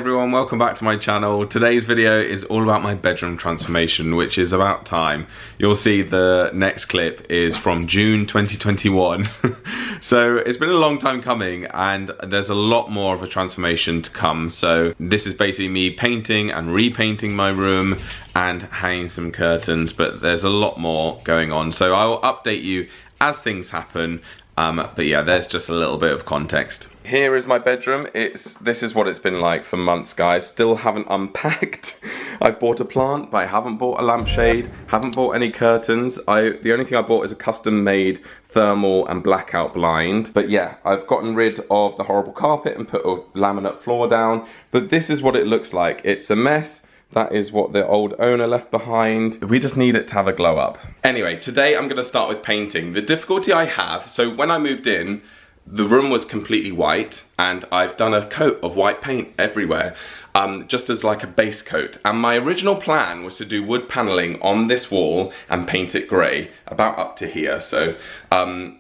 everyone, welcome back to my channel. Today's video is all about my bedroom transformation, which is about time. You'll see the next clip is from June 2021. So it's been a long time coming and there's a lot more of a transformation to come. So this is basically me painting and repainting my room and hanging some curtains, but there's a lot more going on. So I will update you as things happen. But yeah, there's just a little bit of context. Here is my bedroom. This is what it's been like for months, guys. Still haven't unpacked. I've bought a plant, but I haven't bought a lampshade, haven't bought any curtains. The only thing I bought is a custom-made thermal and blackout blind. But yeah, I've gotten rid of the horrible carpet and put a laminate floor down. But this is what it looks like. It's a mess. That is what the old owner left behind. We just need it to have a glow up. Anyway, today I'm gonna start with painting. The difficulty I have, so when I moved in, the room was completely white and I've done a coat of white paint everywhere, just as like a base coat. And my original plan was to do wood paneling on this wall and paint it grey, about up to here. So,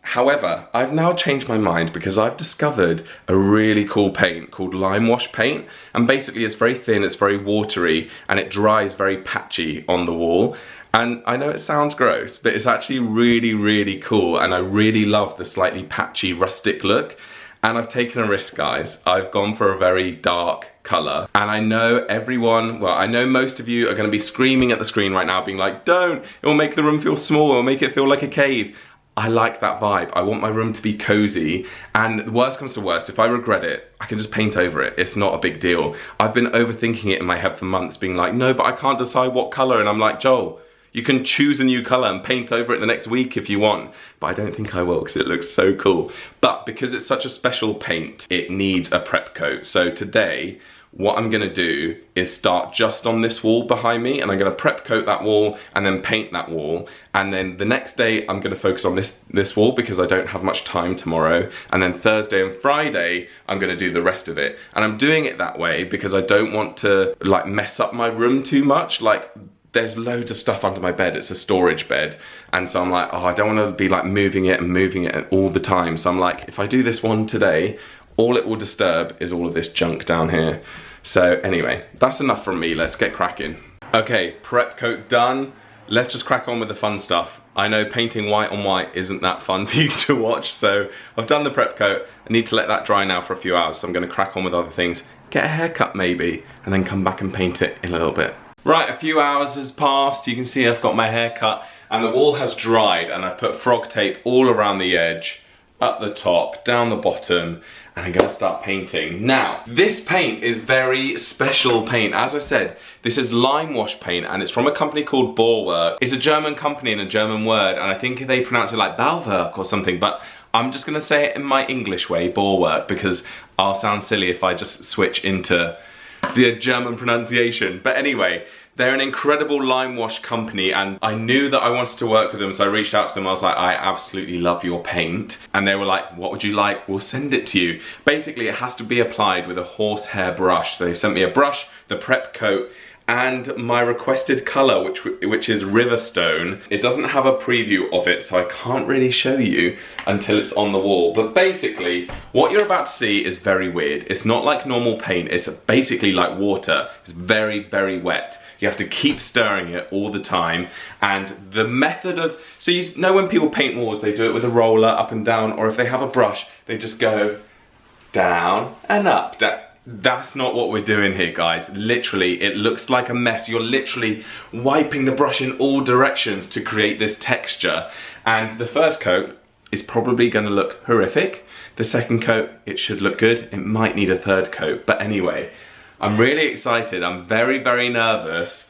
however, I've now changed my mind because I've discovered a really cool paint called LIMEWASH paint. And basically it's very thin, it's very watery, and it dries very patchy on the wall. And I know it sounds gross, but it's actually really, really cool. And I really love the slightly patchy, rustic look. And I've taken a risk, guys. I've gone for a very dark colour. And I know everyone, well, I know most of you are gonna be screaming at the screen right now, being like, don't, it will make the room feel small, it will make it feel like a cave. I like that vibe. I want my room to be cozy. And worst comes to worst, if I regret it, I can just paint over it. It's not a big deal. I've been overthinking it in my head for months, being like, no, but I can't decide what colour. And I'm like, Joel, you can choose a new colour and paint over it the next week if you want. But I don't think I will because it looks so cool. But because it's such a special paint, it needs a prep coat. So today, what I'm gonna do is start just on this wall behind me, and I'm gonna prep coat that wall and then paint that wall. And then the next day, I'm gonna focus on this wall because I don't have much time tomorrow. And then Thursday and Friday, I'm gonna do the rest of it. And I'm doing it that way because I don't want to like mess up my room too much. Like, there's loads of stuff under my bed. It's a storage bed. And so I'm like, oh, I don't want to be like moving it all the time. So I'm like, if I do this one today, all it will disturb is all of this junk down here. So anyway, that's enough from me. Let's get cracking. Okay, prep coat done. Let's just crack on with the fun stuff. I know painting white on white isn't that fun for you to watch. So I've done the prep coat. I need to let that dry now for a few hours. So I'm going to crack on with other things. Get a haircut maybe, and then come back and paint it in a little bit. Right, a few hours has passed. You can see I've got my hair cut and the wall has dried, and I've put frog tape all around the edge, up the top, down the bottom, and I'm gonna start painting. Now, this paint is very special paint. As I said, this is LIMEWASH paint and it's from a company called Bauwerk. It's a German company and a German word, and I think they pronounce it like Bauwerk or something, but I'm just gonna say it in my English way, Bauwerk, because I'll sound silly if I just switch into the German pronunciation. But anyway, they're an incredible LIMEWASH company, and I knew that I wanted to work with them, so I reached out to them. I was like, I absolutely love your paint. And they were like, what would you like? We'll send it to you. Basically, it has to be applied with a horsehair brush. So they sent me a brush, the prep coat, and my requested colour, which is Riverstone. It doesn't have a preview of it, so I can't really show you until it's on the wall. But basically, what you're about to see is very weird. It's not like normal paint, it's basically like water. It's very, very wet. You have to keep stirring it all the time. And the method of, so you know when people paint walls, they do it with a roller up and down, or if they have a brush, they just go down and up, down. That's not what we're doing here, guys. Literally, it looks like a mess. You're literally wiping the brush in all directions to create this texture. And the first coat is probably gonna look horrific. The second coat, it should look good. It might need a third coat. But anyway, I'm really excited. I'm very, very nervous,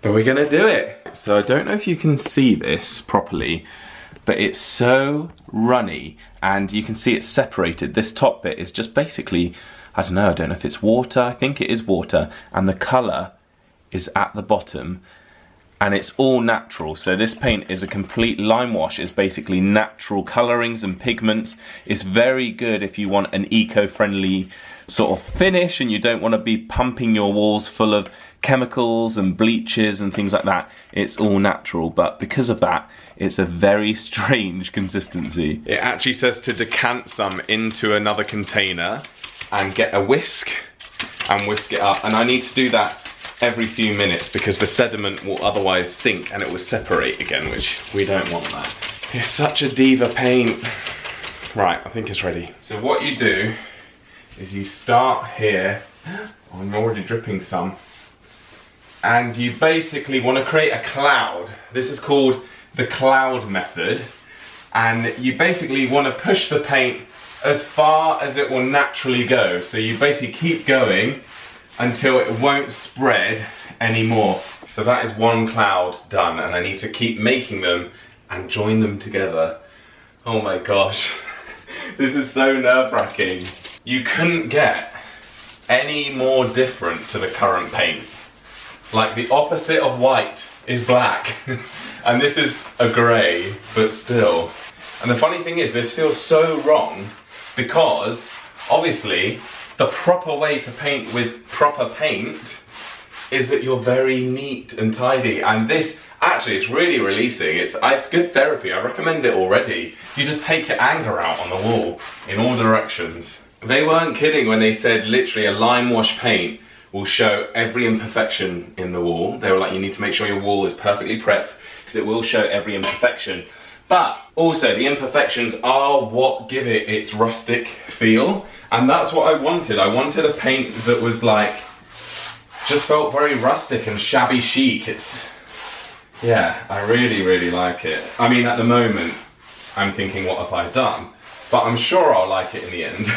but we're gonna do it. So I don't know if you can see this properly, but it's so runny and you can see it's separated. This top bit is just basically, I don't know if it's water. I think it is water, and the colour is at the bottom, and it's all natural. So this paint is a complete LIMEWASH. It's basically natural colourings and pigments. It's very good if you want an eco-friendly sort of finish and you don't want to be pumping your walls full of chemicals and bleaches and things like that. It's all natural, but because of that, it's a very strange consistency. It actually says to decant some into another container and get a whisk and whisk it up. And I need to do that every few minutes because the sediment will otherwise sink and it will separate again, which we don't want that. It's such a diva paint. Right, I think it's ready. So what you do is you start here. I'm already dripping some. And you basically want to create a cloud. This is called the cloud method. And you basically want to push the paint as far as it will naturally go. So you basically keep going until it won't spread anymore. So that is one cloud done, and I need to keep making them and join them together. Oh my gosh, this is so nerve-wracking. You couldn't get any more different to the current paint. Like the opposite of white is black. And this is a grey, but still. And the funny thing is, this feels so wrong because obviously the proper way to paint with proper paint is that you're very neat and tidy. And this, actually, it's really releasing. It's good therapy. I recommend it already. You just take your anger out on the wall in all directions. They weren't kidding when they said literally a LIMEWASH paint will show every imperfection in the wall. They were like, you need to make sure your wall is perfectly prepped because it will show every imperfection. But also the imperfections are what give it its rustic feel. And that's what I wanted. I wanted a paint that was like, just felt very rustic and shabby chic. Yeah, I really, really like it. I mean, at the moment, I'm thinking, what have I done? But I'm sure I'll like it in the end.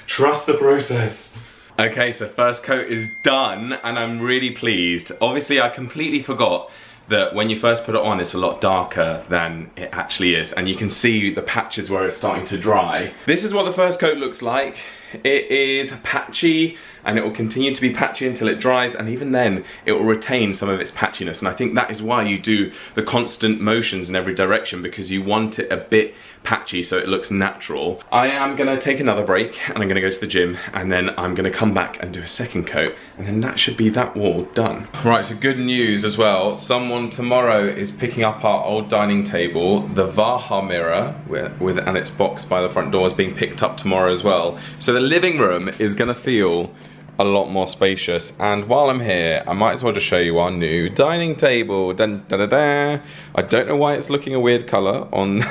Trust the process. Okay, so first coat is done and I'm really pleased. Obviously, I completely forgot that when you first put it on, it's a lot darker than it actually is. And you can see the patches where it's starting to dry. This is what the first coat looks like. It is patchy and it will continue to be patchy until it dries, and even then it will retain some of its patchiness. And I think that is why you do the constant motions in every direction, because you want it a bit patchy so it looks natural. I am gonna take another break and I'm gonna go to the gym, and then I'm gonna come back and do a second coat, and then that should be that wall done. Right, so good news as well. Someone tomorrow is picking up our old dining table. The Vaha mirror and its box by the front door is being picked up tomorrow as well. So the living room is gonna feel a lot more spacious. And while I'm here, I might as well just show you our new dining table. Dun, da, da, da. I don't know why it's looking a weird color on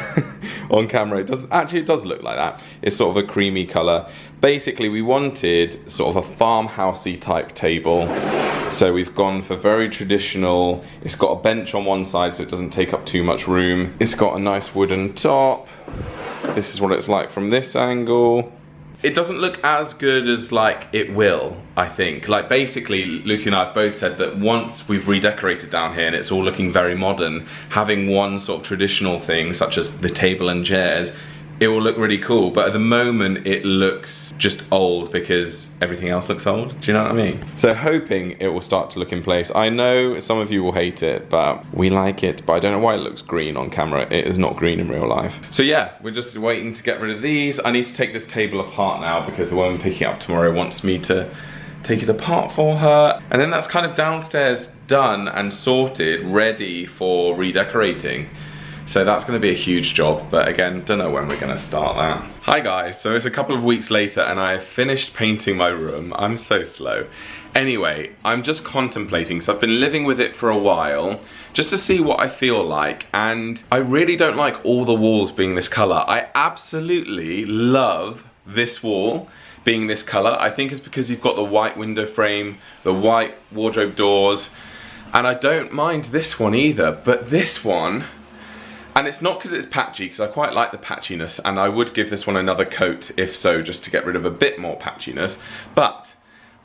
on camera. It does look like that. It's sort of a creamy color. Basically, we wanted sort of a farmhousey type table, so we've gone for very traditional. It's got a bench on one side so it doesn't take up too much room. It's got a nice wooden top. This is what it's like from this angle. It doesn't look as good as like it will, I think. Like basically, Lucy and I have both said that once we've redecorated down here and it's all looking very modern, having one sort of traditional thing, such as the table and chairs, it will look really cool. But at the moment, it looks just old because everything else looks old. Do you know what I mean? So hoping it will start to look in place. I know some of you will hate it, but we like it. But I don't know why it looks green on camera. It is not green in real life. So yeah, we're just waiting to get rid of these. I need to take this table apart now because the woman picking it up tomorrow wants me to take it apart for her. And then that's kind of downstairs done and sorted, ready for redecorating. So that's going to be a huge job, but again, don't know when we're going to start that. Hi guys, so it's a couple of weeks later and I have finished painting my room. I'm so slow. Anyway, I'm just contemplating, so I've been living with it for a while, just to see what I feel like, and I really don't like all the walls being this colour. I absolutely love this wall being this colour. I think it's because you've got the white window frame, the white wardrobe doors, and I don't mind this one either, but this one, and it's not because it's patchy, because I quite like the patchiness, and I would give this one another coat if so, just to get rid of a bit more patchiness. But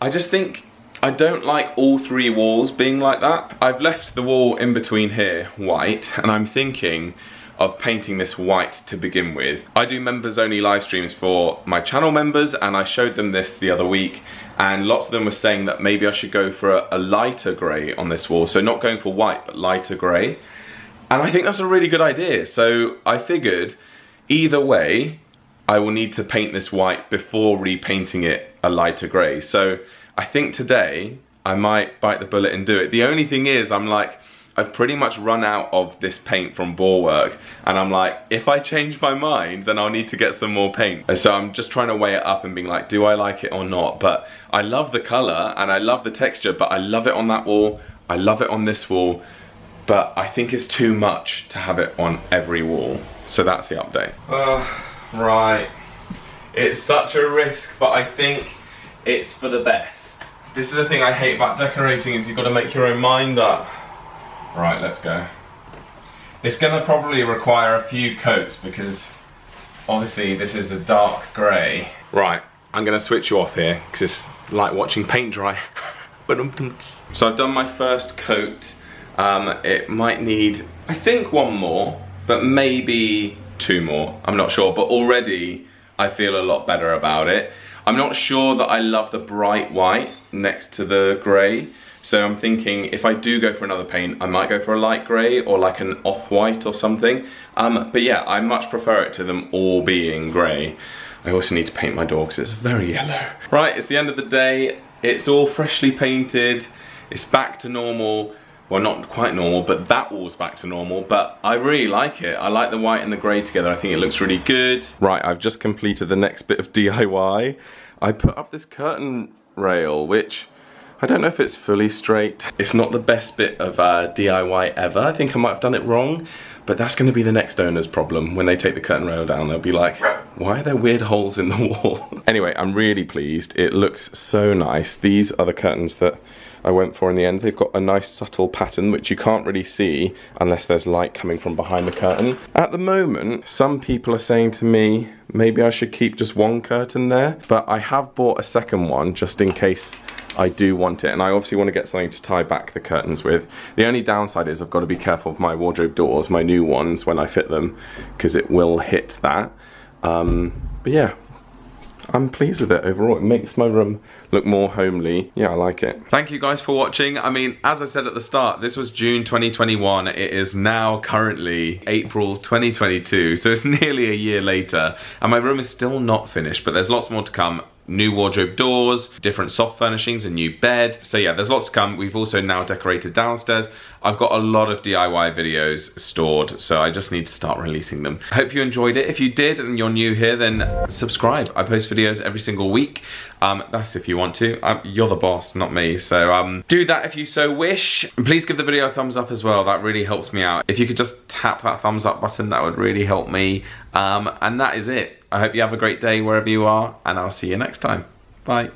I just think I don't like all three walls being like that. I've left the wall in between here white, and I'm thinking of painting this white to begin with. I do members only live streams for my channel members, and I showed them this the other week, and lots of them were saying that maybe I should go for a lighter grey on this wall. So not going for white, but lighter grey. And I think that's a really good idea. So I figured either way, I will need to paint this white before repainting it a lighter grey. So I think today I might bite the bullet and do it. The only thing is, I'm like, I've pretty much run out of this paint from Bauwerk, and I'm like, if I change my mind, then I'll need to get some more paint. So I'm just trying to weigh it up and being like, do I like it or not? But I love the color and I love the texture, but I love it on that wall, I love it on this wall, but I think it's too much to have it on every wall. So that's the update. Right. It's such a risk, but I think it's for the best. This is the thing I hate about decorating, is you've got to make your own mind up. Right, let's go. It's gonna probably require a few coats because obviously this is a dark grey. Right, I'm gonna switch you off here because it's like watching paint dry. So I've done my first coat. It might need, I think, one more, but maybe two more. I'm not sure, but already I feel a lot better about it. I'm not sure that I love the bright white next to the grey. So I'm thinking if I do go for another paint, I might go for a light grey or like an off-white or something. But yeah, I much prefer it to them all being grey. I also need to paint my door because it's very yellow. Right, it's the end of the day. It's all freshly painted. It's back to normal. Well, not quite normal, but that wall's back to normal. But I really like it. I like the white and the grey together. I think it looks really good. Right, I've just completed the next bit of DIY. I put up this curtain rail, which I don't know if it's fully straight. It's not the best bit of DIY ever. I think I might have done it wrong, but that's going to be the next owner's problem. When they take the curtain rail down, they'll be like, why are there weird holes in the wall? Anyway, I'm really pleased. It looks so nice. These are the curtains that I went for in the end. They've got a nice subtle pattern which you can't really see unless there's light coming from behind the curtain. At the moment, some people are saying to me maybe I should keep just one curtain there, but I have bought a second one just in case I do want it, and I obviously want to get something to tie back the curtains with. The only downside is I've got to be careful of my wardrobe doors, my new ones, when I fit them, because it will hit that. But yeah, I'm pleased with it overall. It makes my room look more homely. Yeah, I like it. Thank you guys for watching. I mean, as I said at the start, this was June 2021. It is now currently April 2022, so it's nearly a year later, and my room is still not finished, but there's lots more to come. New wardrobe doors, different soft furnishings, a new bed. So yeah, there's lots to come. We've also now decorated downstairs. I've got a lot of DIY videos stored, so I just need to start releasing them. I hope you enjoyed it. If you did and you're new here, then subscribe. I post videos every single week. That's if you want to. You're the boss, not me. So do that if you so wish. And please give the video a thumbs up as well. That really helps me out. If you could just tap that thumbs up button, that would really help me. And that is it. I hope you have a great day wherever you are, and I'll see you next time. Bye.